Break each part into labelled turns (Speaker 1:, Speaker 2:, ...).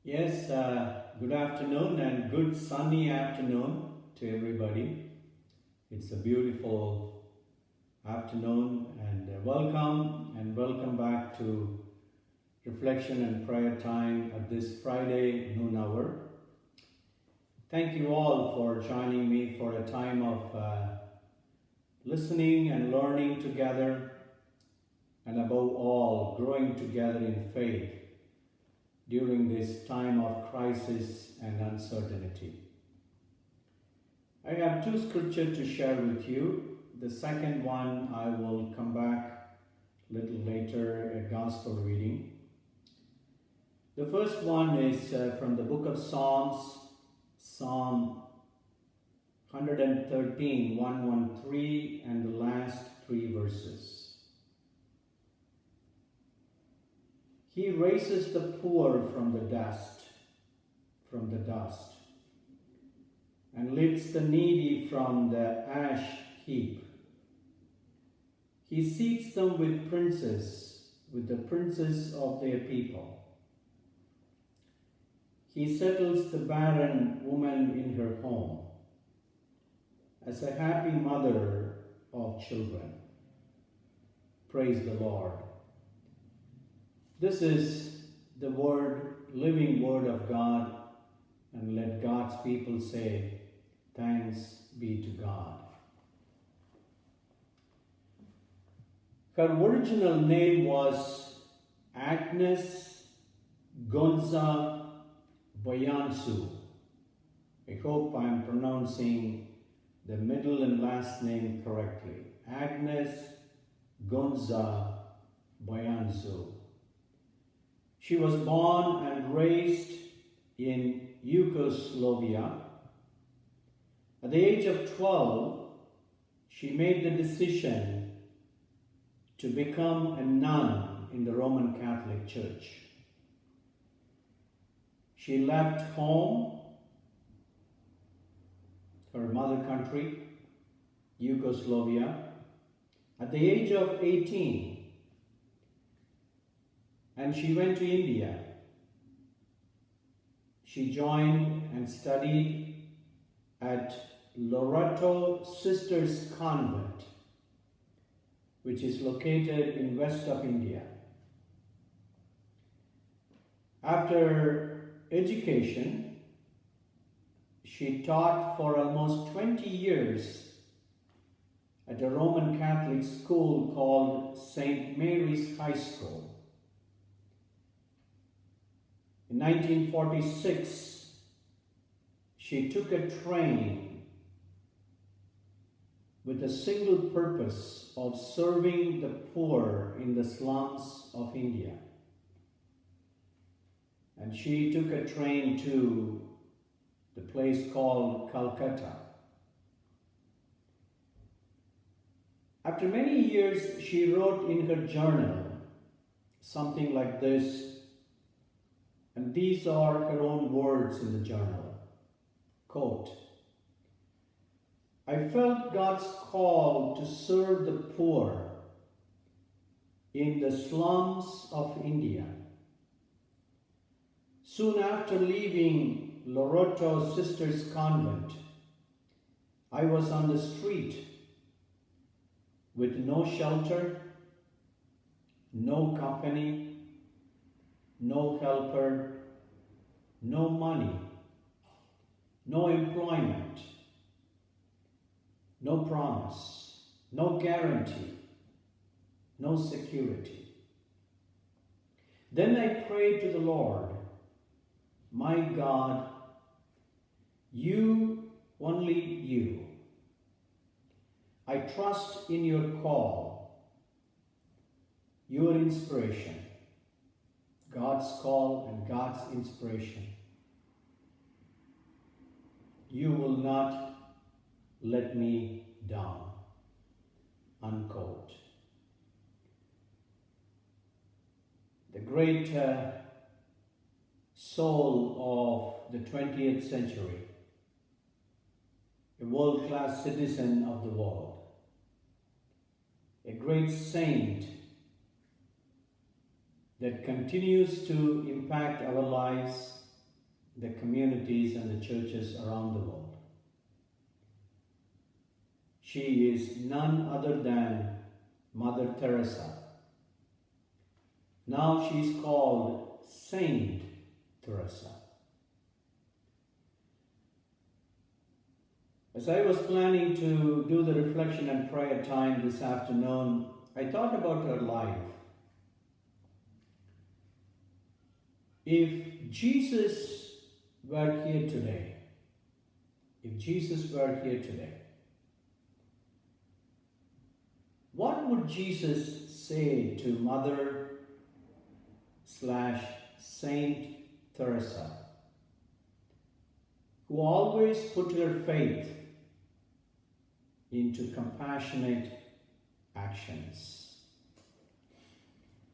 Speaker 1: Yes, good afternoon and good sunny afternoon to everybody. It's a beautiful afternoon and welcome back to reflection and prayer time at this Friday noon hour. Thank you all for joining me for a time of listening and learning together, and above all, growing together in faith during this time of crisis and uncertainty. I have two scriptures to share with you. The second one I will come back a little later, a gospel reading. The first one is from the book of Psalms, Psalm 113, 113, and the last three verses. He raises the poor from the dust, and lifts the needy from the ash heap. He seats them with the princes of their people. He settles the barren woman in her home as a happy mother of children. Praise the Lord. This is the living word of God, and let God's people say, thanks be to God. Her original name was Agnes Gonza Boyansu. I hope I'm pronouncing the middle and last name correctly. Agnes Gonza Boyansu. She was born and raised in Yugoslavia. At the age of 12, she made the decision to become a nun in the Roman Catholic Church. She left home, her mother country, Yugoslavia, at the age of 18. And she went to India. She joined and studied at Loreto Sisters Convent, which is located in west of India. After education, she taught for almost 20 years at a Roman Catholic school called St. Mary's High School. In 1946, she took a train with a single purpose of serving the poor in the slums of India. And she took a train to the place called Calcutta. After many years, she wrote in her journal something like this. And these are her own words in the journal. Quote, I felt God's call to serve the poor in the slums of India. Soon after leaving Loreto Sisters Convent, I was on the street with no shelter, no company, no helper, no money, no employment, no promise, no guarantee, no security. Then I prayed to the Lord, my God, you, only you. I trust in your call, your inspiration. God's call and God's inspiration. You will not let me down. Unquote. The great soul of the 20th century, a world-class citizen of the world, a great saint that continues to impact our lives the communities and the churches around the world. She is none other than Mother Teresa. Now she is called Saint Teresa. As I was planning to do the reflection and prayer time this afternoon, I thought about her life. If Jesus were here today, what would Jesus say to Mother/Saint Teresa, who always put her faith into compassionate actions?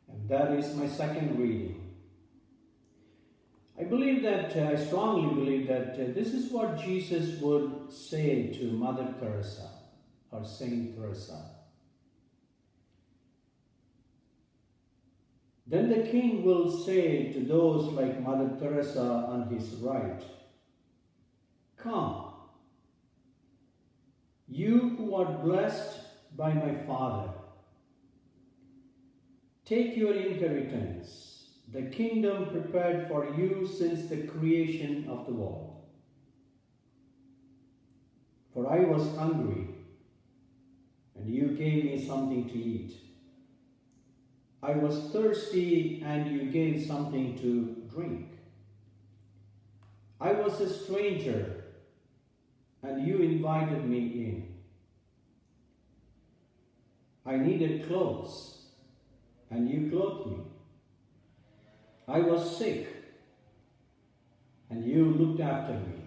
Speaker 1: And that is my second reading. I strongly believe that this is what Jesus would say to Mother Teresa or Saint Teresa. Then the King will say to those like Mother Teresa on his right, "Come, you who are blessed by my Father, take your inheritance, the kingdom prepared for you since the creation of the world. For I was hungry, and you gave me something to eat. I was thirsty, and you gave something to drink. I was a stranger, and you invited me in. I needed clothes, and you clothed me. I was sick, and you looked after me.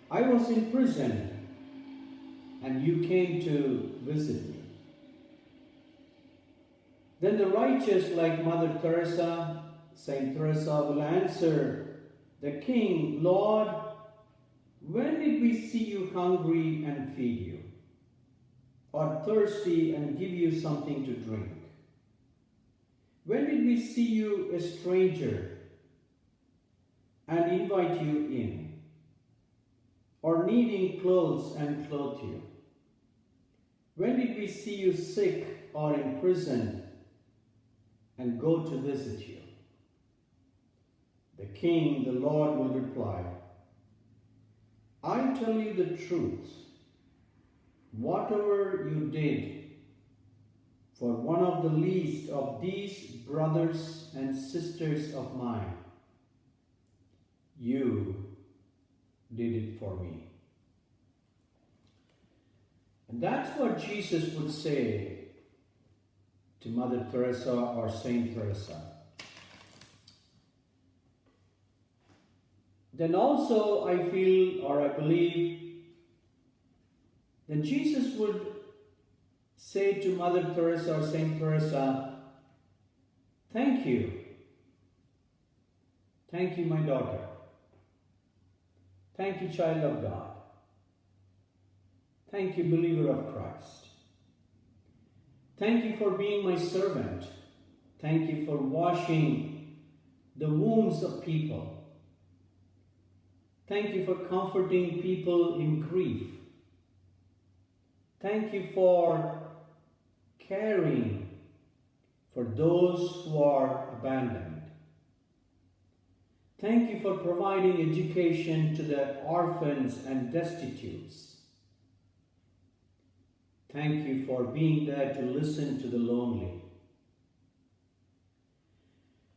Speaker 1: I was in prison, and you came to visit me." Then the righteous, like Mother Teresa, Saint Teresa, will answer the King, "Lord, when did we see you hungry and feed you, or thirsty and give you something to drink? When did we see you a stranger and invite you in, or needing clothes and clothe you? When did we see you sick or in prison and go to visit you?" The King, the Lord, will reply, "I tell you the truth. Whatever you did for one of the least of these brothers and sisters of mine, you did it for me." And that's what Jesus would say to Mother Teresa or Saint Teresa. Then also I believe that Jesus would say to Mother Teresa or Saint Teresa, "Thank you. Thank you, my daughter. Thank you, child of God. Thank you, believer of Christ. Thank you for being my servant. Thank you for washing the wounds of people. Thank you for comforting people in grief. Thank you for caring for those who are abandoned. Thank you for providing education to the orphans and destitutes. Thank you for being there to listen to the lonely."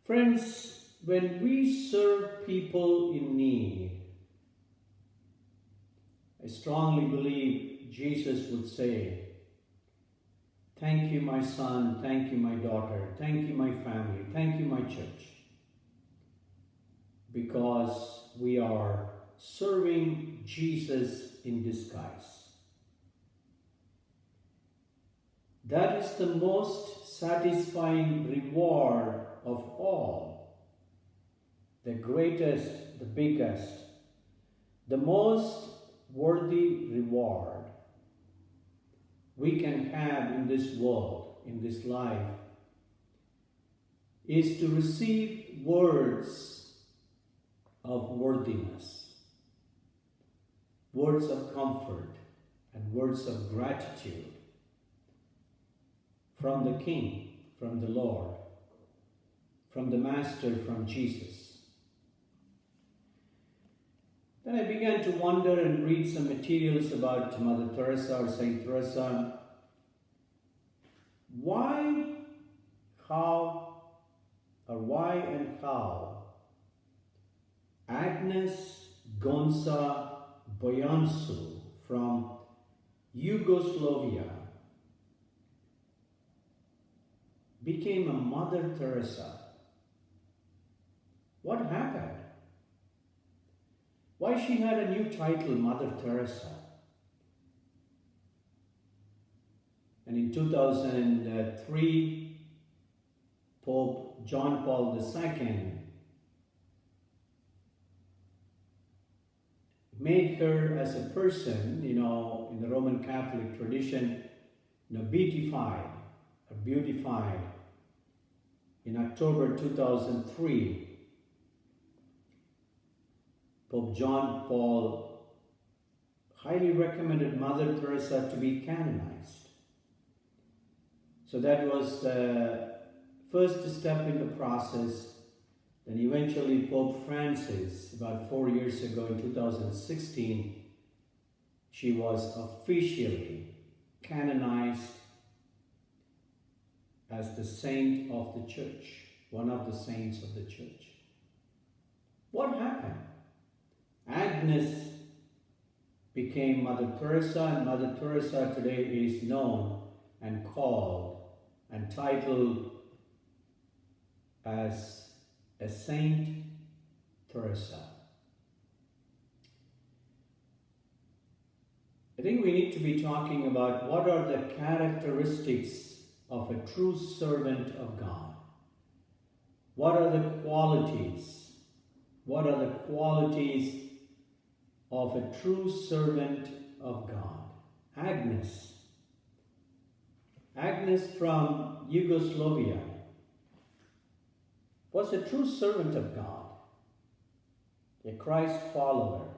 Speaker 1: Friends, when we serve people in need, I strongly believe Jesus would say, "Thank you, my son. Thank you, my daughter. Thank you, my family. Thank you, my church." Because we are serving Jesus in disguise. That is the most satisfying reward of all. The greatest, the biggest, the most worthy reward we can have in this world, in this life, is to receive words of worthiness, words of comfort, and words of gratitude from the King, from the Lord, from the Master, from Jesus. Then I began to wonder and read some materials about Mother Teresa or Saint Teresa. Why and how Agnes Gonza Boyansu from Yugoslavia became a Mother Teresa? What happened? Why she had a new title, Mother Teresa? And in 2003, Pope John Paul II made her as a person, in the Roman Catholic tradition, beatified or beautified in October 2003. Pope John Paul highly recommended Mother Teresa to be canonized. So that was the first step in the process. Then eventually Pope Francis, about 4 years ago in 2016, she was officially canonized as the saint of the church, one of the saints of the church. What happened? Agnes became Mother Teresa, and Mother Teresa today is known and called and titled as a Saint Teresa. I think we need to be talking about what are the characteristics of a true servant of God. What are the qualities? What are the qualities of a true servant of God? Agnes from Yugoslavia was a true servant of God, a Christ follower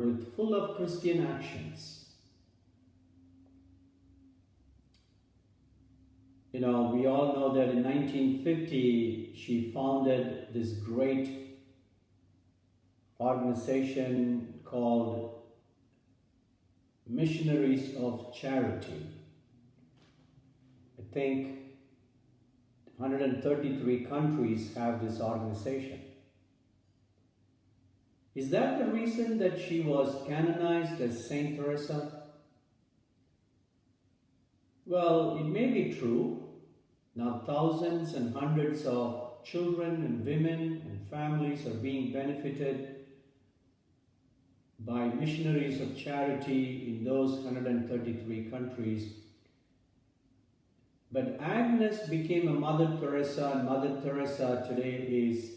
Speaker 1: with full of Christian actions. We all know that in 1950 she founded this great organization called Missionaries of Charity. I think 133 countries have this organization. Is that the reason that she was canonized as Saint Teresa? Well, it may be true. Now thousands and hundreds of children and women and families are being benefited by missionaries of charity in those 133 countries. But Agnes became a Mother Teresa, and Mother Teresa today is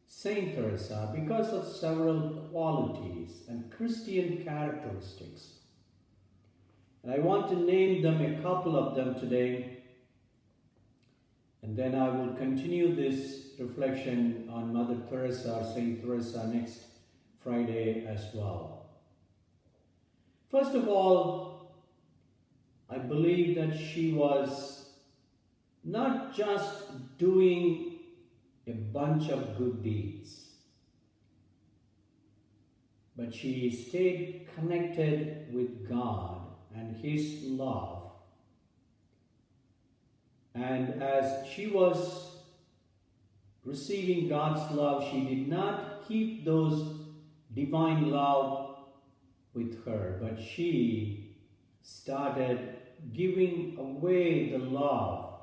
Speaker 1: Saint Teresa because of several qualities and Christian characteristics. And I want to name them, a couple of them today, and then I will continue this reflection on Mother Teresa or Saint Teresa next Friday as well. First of all, I believe that she was not just doing a bunch of good deeds, but she stayed connected with God and His love. And as she was receiving God's love, she did not keep those divine love with her, but she started giving away the love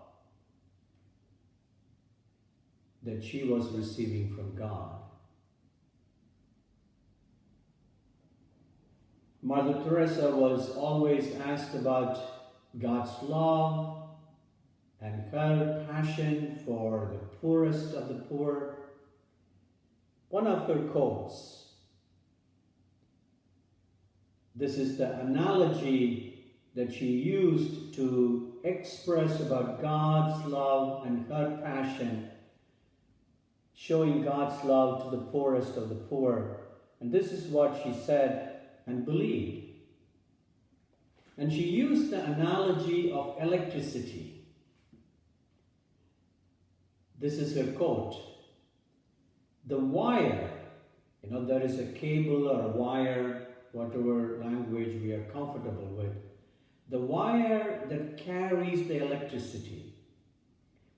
Speaker 1: that she was receiving from God. Mother Teresa was always asked about God's love and her passion for the poorest of the poor. One of her quotes, this is the analogy that she used to express about God's love and her passion showing God's love to the poorest of the poor. And this is what she said and believed. And she used the analogy of electricity. This is her quote. The wire, there is a cable or a wire, whatever language we are comfortable with. The wire that carries the electricity.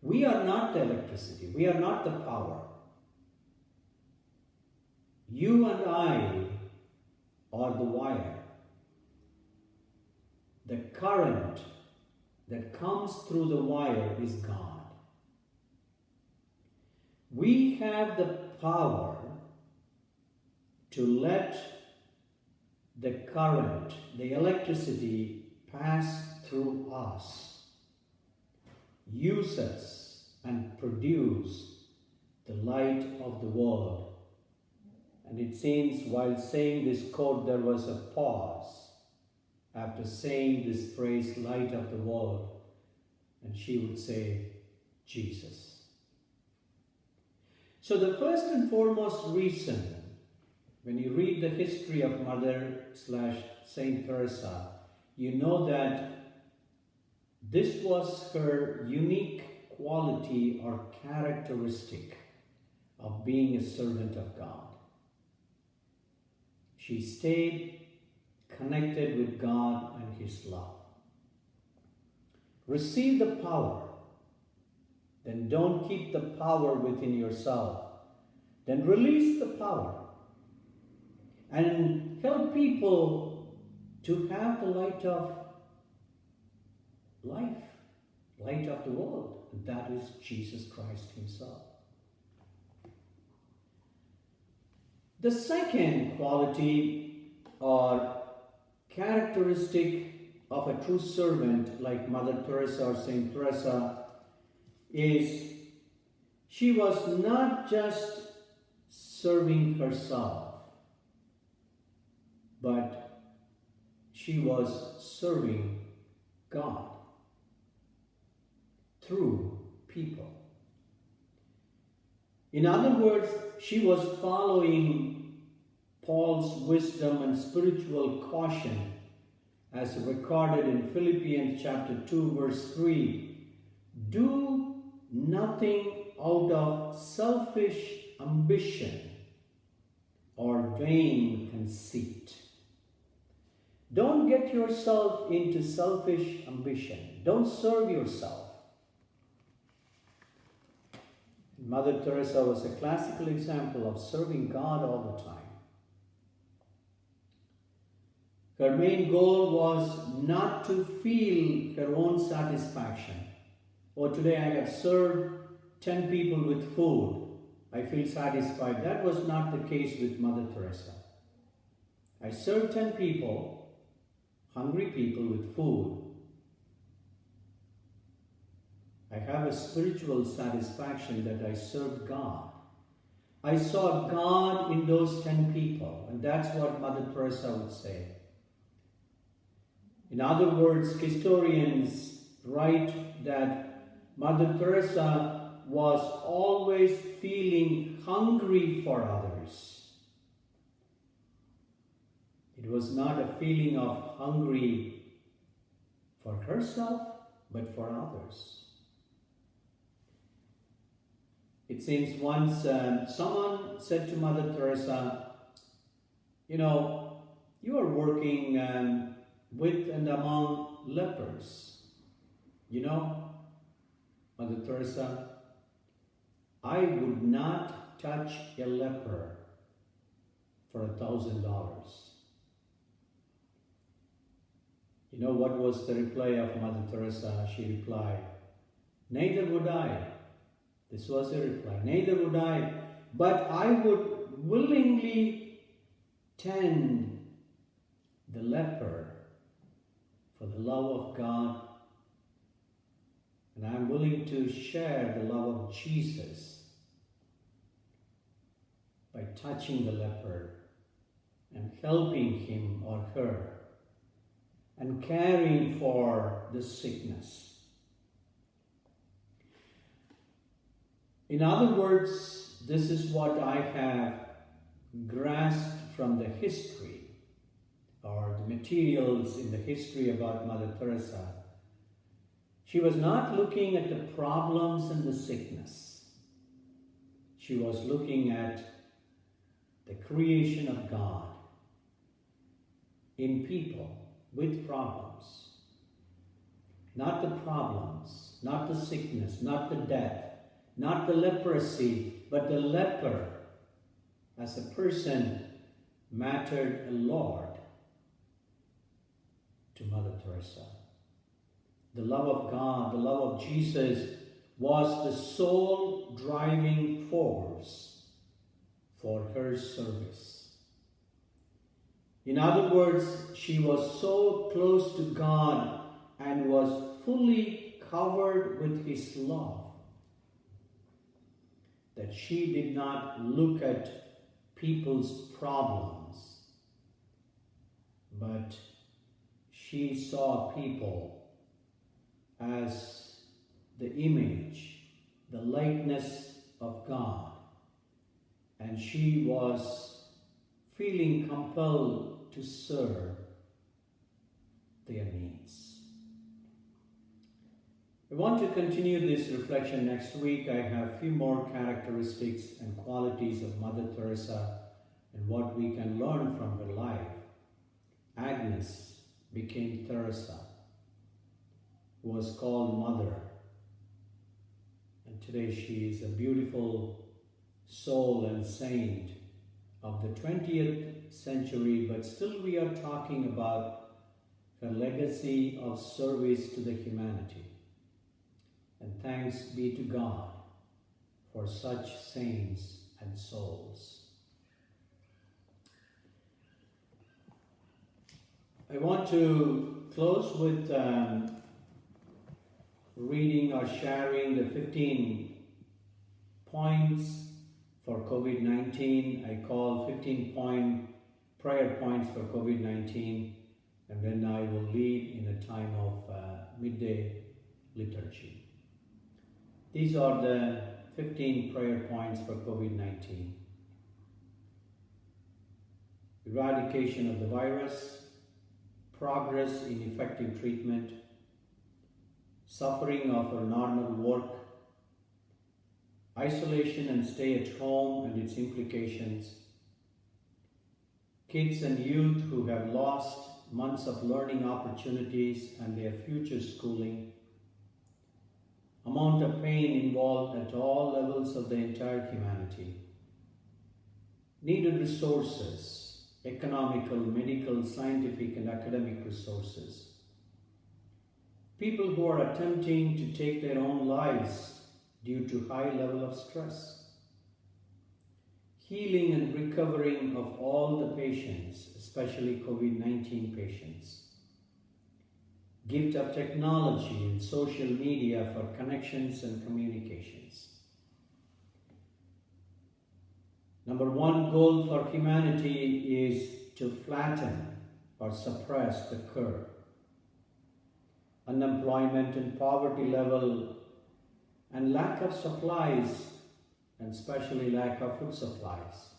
Speaker 1: We are not the electricity. We are not the power. You and I are the wire. The current that comes through the wire is God. We have the power to let the current, the electricity, pass through us, use us, and produce the light of the world. And it seems while saying this quote, there was a pause after saying this phrase, light of the world, and she would say, Jesus. So the first and foremost reason, when you read the history of Mother/Saint Teresa, you know that this was her unique quality or characteristic of being a servant of God. She stayed connected with God and His love. Receive the power. Then don't keep the power within yourself. Then release the power. And help people to have the light of life, light of the world. And that is Jesus Christ Himself. The second quality or characteristic of a true servant like Mother Teresa or Saint Teresa is she was not just serving herself, but she was serving God through people. In other words, she was following Paul's wisdom and spiritual caution as recorded in Philippians chapter 2 verse 3. Do nothing out of selfish ambition or vain conceit. Don't get yourself into selfish ambition. Don't serve yourself. Mother Teresa was a classical example of serving God all the time. Her main goal was not to feel her own satisfaction. Oh, today I have served 10 people with food. I feel satisfied. That was not the case with Mother Teresa. I served 10 people, hungry people with food. I have a spiritual satisfaction that I served God. I saw God in those 10 people, and that's what Mother Teresa would say. In other words, historians write that Mother Teresa was always feeling hungry for others. It was not a feeling of hungry for herself, but for others. It seems once someone said to Mother Teresa, you are working with and among lepers. Mother Teresa, I would not touch a leper for $1,000. What was the reply of Mother Teresa? She replied, neither would I. This was her reply. Neither would I, but I would willingly tend the leper for the love of God, and I'm willing to share the love of Jesus by touching the leper and helping him or her and caring for the sickness. In other words, this is what I have grasped from the history or the materials in the history about Mother Teresa. She was not looking at the problems and the sickness. She was looking at the creation of God in people with problems. Not the problems, not the sickness, not the death, not the leprosy, but the leper as a person mattered a lot to Mother Teresa. The love of God, the love of Jesus was the sole driving force for her service. In other words, she was so close to God and was fully covered with His love that she did not look at people's problems, but she saw people as the image, the likeness of God, and she was feeling compelled to serve their needs. I want to continue this reflection next week. I have a few more characteristics and qualities of Mother Teresa and what we can learn from her life. Agnes became Teresa, who was called Mother. And today she is a beautiful soul and saint of the 20th century, but still we are talking about her legacy of service to the humanity. And thanks be to God for such saints and souls. I want to close with reading or sharing the 15 points for COVID-19. I call 15-point prayer points for COVID-19, and then I will lead in a time of midday liturgy. These are the 15 prayer points for COVID-19. Eradication of the virus, progress in effective treatment, suffering of our normal work, isolation and stay at home and its implications, kids and youth who have lost months of learning opportunities and their future schooling, amount of pain involved at all levels of the entire humanity, needed resources, economical, medical, scientific, and academic resources, people who are attempting to take their own lives due to high level of stress, healing and recovering of all the patients, especially COVID-19 patients, gift of technology and social media for connections and communications. Number one goal for humanity is to flatten or suppress the curve. Unemployment and poverty level and lack of supplies, and especially lack of food supplies.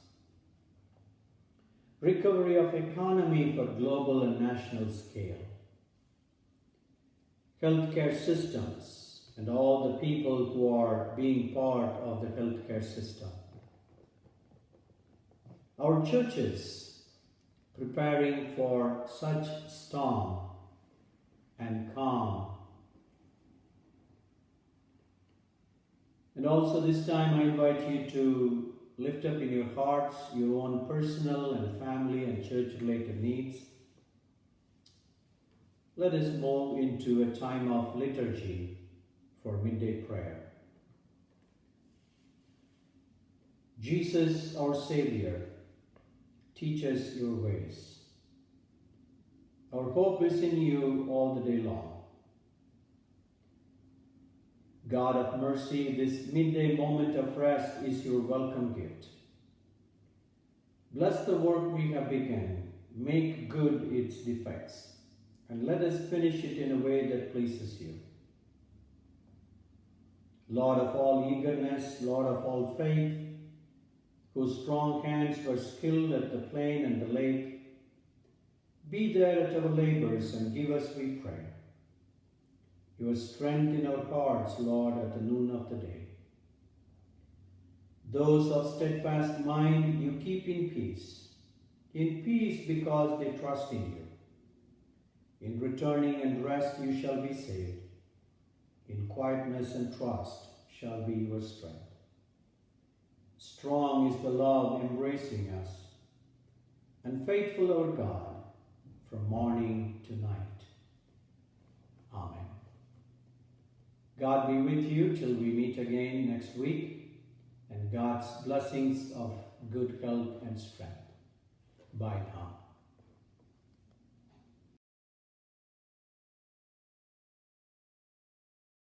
Speaker 1: Recovery of economy for global and national scale. Healthcare systems and all the people who are being part of the healthcare system. Our churches preparing for such storm and calm. And also this time I invite you to lift up in your hearts your own personal and family and church-related needs. Let us move into a time of liturgy for midday prayer. Jesus, our Savior, teach us your ways. Our hope is in you all the day long. God of mercy, this midday moment of rest is your welcome gift. Bless the work we have begun, make good its defects, and let us finish it in a way that pleases you. Lord of all eagerness, Lord of all faith, whose strong hands were skilled at the plain and the lake, be there at our labors and give us, we pray, your strength in our hearts, Lord, at the noon of the day. Those of steadfast mind you keep in peace because they trust in you. In returning and rest you shall be saved. In quietness and trust shall be your strength. Strong is the love embracing us, and faithful our God from morning to night. Amen. God be with you till we meet again next week, and God's blessings of good health and strength. Bye now.